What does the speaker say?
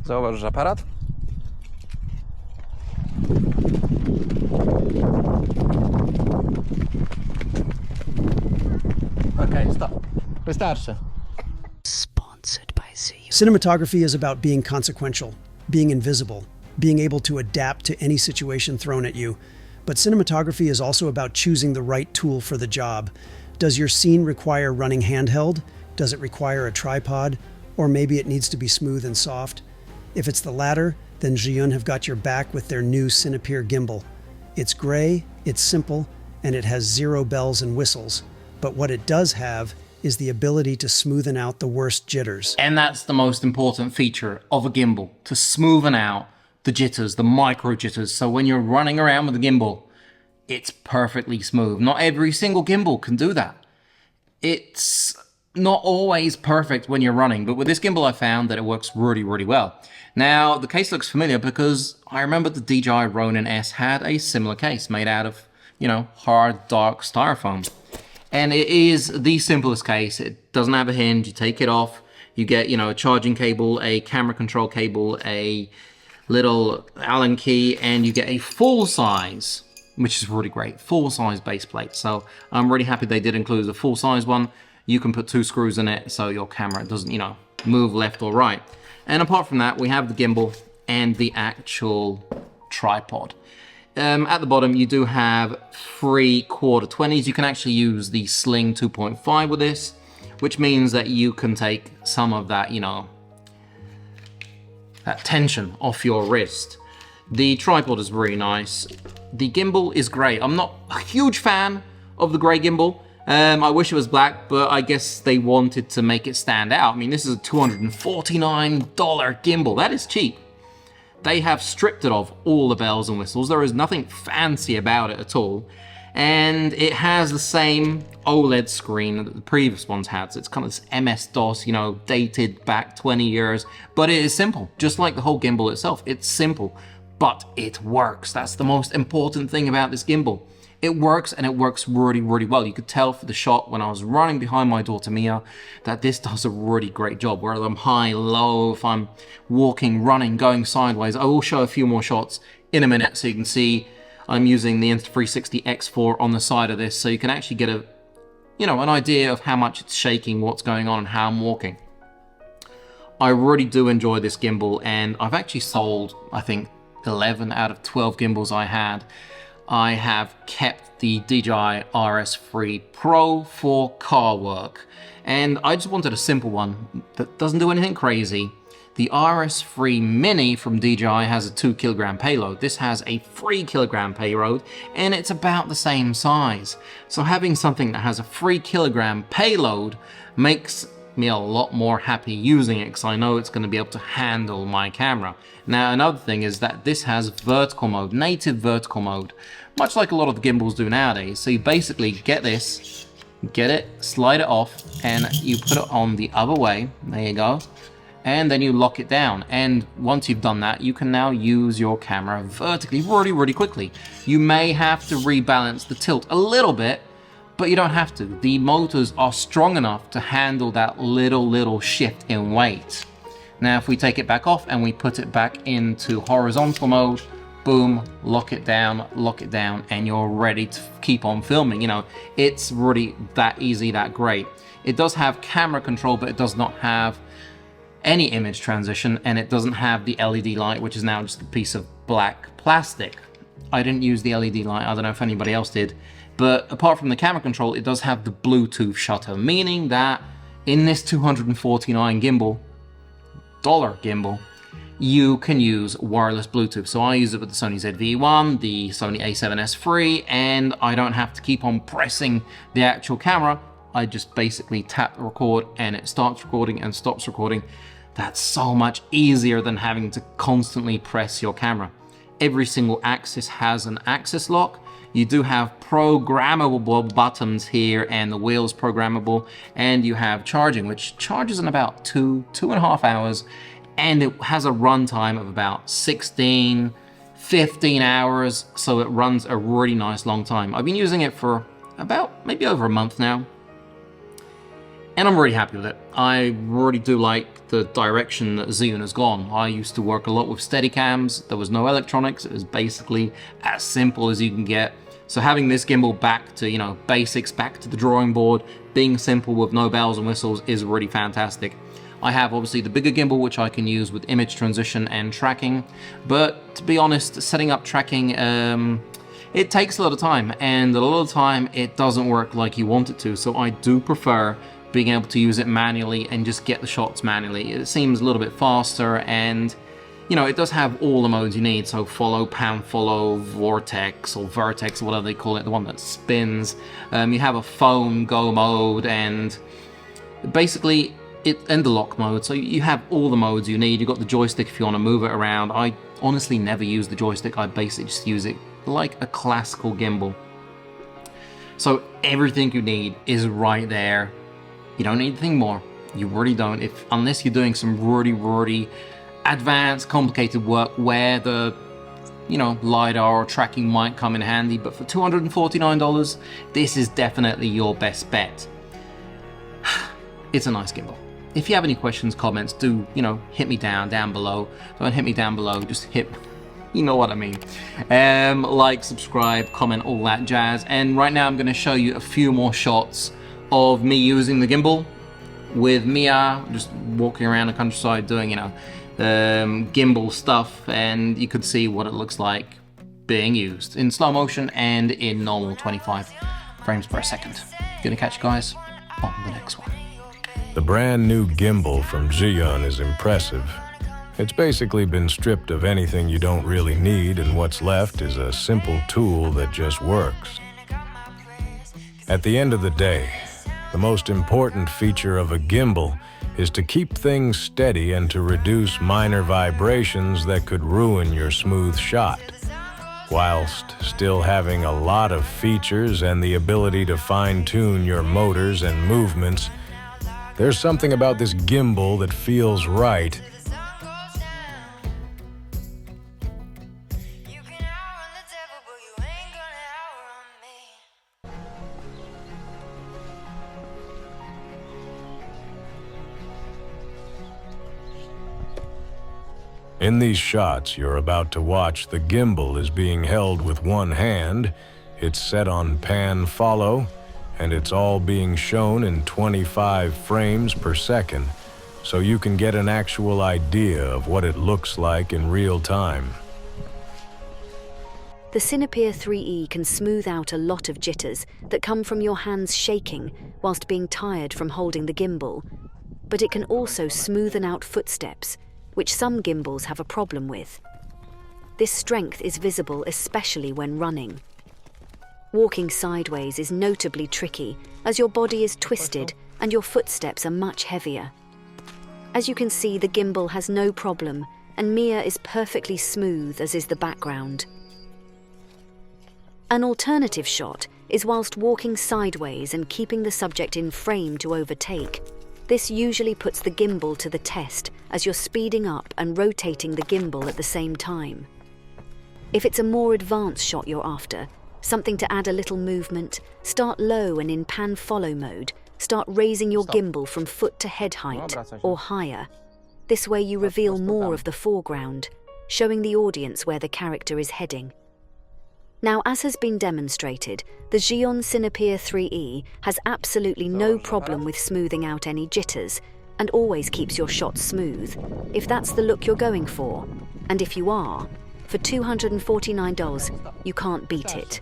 Zauważ, że aparat. Okej, stop. Wystarczy. Cinematography is about being consequential, being invisible, being able to adapt to any situation thrown at you. But cinematography is also about choosing the right tool for the job. Does your scene require running handheld? Does it require a tripod? Or maybe it needs to be smooth and soft? If it's the latter, then Zhiyun have got your back with their new Cinepeer gimbal. It's gray, it's simple, and it has 0 bells and whistles. But what it does have is the ability to smoothen out the worst jitters. And that's the most important feature of a gimbal, to smoothen out the jitters, the micro jitters. So when you're running around with a gimbal, it's perfectly smooth. Not every single gimbal can do that. It's not always perfect when you're running, but with this gimbal I found that it works really, really well. Now, the case looks familiar because I remember the DJI Ronin S had a similar case made out of, hard, dark styrofoam. And it is the simplest case. It doesn't have a hinge. You take it off. You get, a charging cable, a camera control cable, a little Allen key, and you get a full size, which is really great, full size base plate. So I'm really happy they did include a full size one. You can put 2 screws in it so your camera doesn't, move left or right. And apart from that, we have the gimbal and the actual tripod. At the bottom, you do have 3 quarter 20s. You can actually use the Sling 2.5 with this, which means that you can take some of that, that tension off your wrist. The tripod is really nice. The gimbal is great. I'm not a huge fan of the gray gimbal. I wish it was black, but I guess they wanted to make it stand out. I mean, this is a $249 gimbal. That is cheap. They have stripped it of all the bells and whistles. There is nothing fancy about it at all. And it has the same OLED screen that the previous ones had. So it's kind of this MS-DOS, dated back 20 years. But it is simple, just like the whole gimbal itself. It's simple, but it works. That's the most important thing about this gimbal. It works, and it works really, really well. You could tell for the shot when I was running behind my daughter Mia that this does a really great job. Whether I'm high, low, if I'm walking, running, going sideways. I will show a few more shots in a minute so you can see I'm using the Insta360 X4 on the side of this, so you can actually get an idea of how much it's shaking, what's going on, and how I'm walking. I really do enjoy this gimbal, and I've actually sold, I think, 11 out of 12 gimbals I had. I have kept the DJI RS3 Pro for car work, and I just wanted a simple one that doesn't do anything crazy. The RS3 Mini from DJI has a 2 kilogram payload. This has a 3 kilogram payload, and it's about the same size. So having something that has a 3 kilogram payload makes me a lot more happy using it, because I know it's going to be able to handle my camera. Now, another thing is that this has vertical mode, native vertical mode, much like a lot of the gimbals do nowadays. So you basically get this, get it, slide it off, and you put it on the other way. There you go. And then you lock it down. And once you've done that, you can now use your camera vertically really, really quickly. You may have to rebalance the tilt a little bit, but you don't have to. The motors are strong enough to handle that little shift in weight. Now, if we take it back off and we put it back into horizontal mode, boom, lock it down, and you're ready to keep on filming. It's really that easy, that great. It does have camera control, but it does not have any image transition, and it doesn't have the LED light, which is now just a piece of black plastic. I didn't use the LED light, I don't know if anybody else did, but apart from the camera control, it does have the Bluetooth shutter, meaning that in this $249 gimbal, you can use wireless Bluetooth. So I use it with the Sony ZV-1, the Sony a7S III, and I don't have to keep on pressing the actual camera. I just basically tap record and it starts recording and stops recording. That's so much easier than having to constantly press your camera. Every single axis has an axis lock. You do have programmable buttons here, and the wheel's programmable, and you have charging, which charges in about 2.5 hours, and it has a runtime of about 15 hours, so it runs a really nice long time. I've been using it for about maybe over a month now, And I'm really happy with it. I really do like the direction that Xeon has gone. I used to work a lot with Steadicams. There was no electronics. It was basically as simple as you can get. So having this gimbal back to, you know, basics, back to the drawing board, being simple with no bells and whistles is really fantastic. I have obviously the bigger gimbal, which I can use with image transition and tracking. But to be honest, setting up tracking, it takes a lot of time, and a lot of the time it doesn't work like you want it to. So I do prefer being able to use it manually and just get the shots manually. It seems a little bit faster, and you know, it does have all the modes you need. So follow, pan follow, vortex or vertex or whatever they call it, the one that spins. You have a phone go mode, and basically and the lock mode. So you have all the modes you need. You've got the joystick if you want to move it around. I honestly never use the joystick. I basically just use it like a classical gimbal. So everything you need is right there. You don't need anything more. You really don't, unless you're doing some really advanced, complicated work where the, you know, LiDAR or tracking might come in handy. But for $249, this is definitely your best bet. It's a nice gimbal. If you have any questions, comments, do, you know, hit me down below. Don't hit me down below, just hit, you know what I mean. Like, subscribe, comment, all that jazz. And right now I'm going to show you a few more shots of me using the gimbal with Mia, just walking around the countryside doing, you know, gimbal stuff, and you could see what it looks like being used in slow motion and in normal 25 frames per second. Gonna catch you guys on the next one. The brand new gimbal from Xeon is impressive. It's basically been stripped of anything you don't really need, and what's left is a simple tool that just works. At the end of the day, the most important feature of a gimbal is to keep things steady and to reduce minor vibrations that could ruin your smooth shot, whilst still having a lot of features and the ability to fine-tune your motors and movements. There's something about this gimbal that feels right. In these shots you're about to watch, the gimbal is being held with one hand, it's set on pan follow, and it's all being shown in 25 frames per second, so you can get an actual idea of what it looks like in real time. The Cinepeer 3E can smooth out a lot of jitters that come from your hands shaking whilst being tired from holding the gimbal, but it can also smoothen out footsteps, which some gimbals have a problem with. This strength is visible especially when running. Walking sideways is notably tricky as your body is twisted and your footsteps are much heavier. As you can see, the gimbal has no problem and Mia is perfectly smooth, as is the background. An alternative shot is whilst walking sideways and keeping the subject in frame to overtake. This usually puts the gimbal to the test as you're speeding up and rotating the gimbal at the same time. If it's a more advanced shot you're after, something to add a little movement, start low and in pan follow mode, start raising your gimbal from foot to head height or higher. This way you reveal more of the foreground, showing the audience where the character is heading. Now, as has been demonstrated, the Xeon Cinepeer 3E has absolutely no problem with smoothing out any jitters and always keeps your shots smooth, if that's the look you're going for. And if you are, for $249, you can't beat it.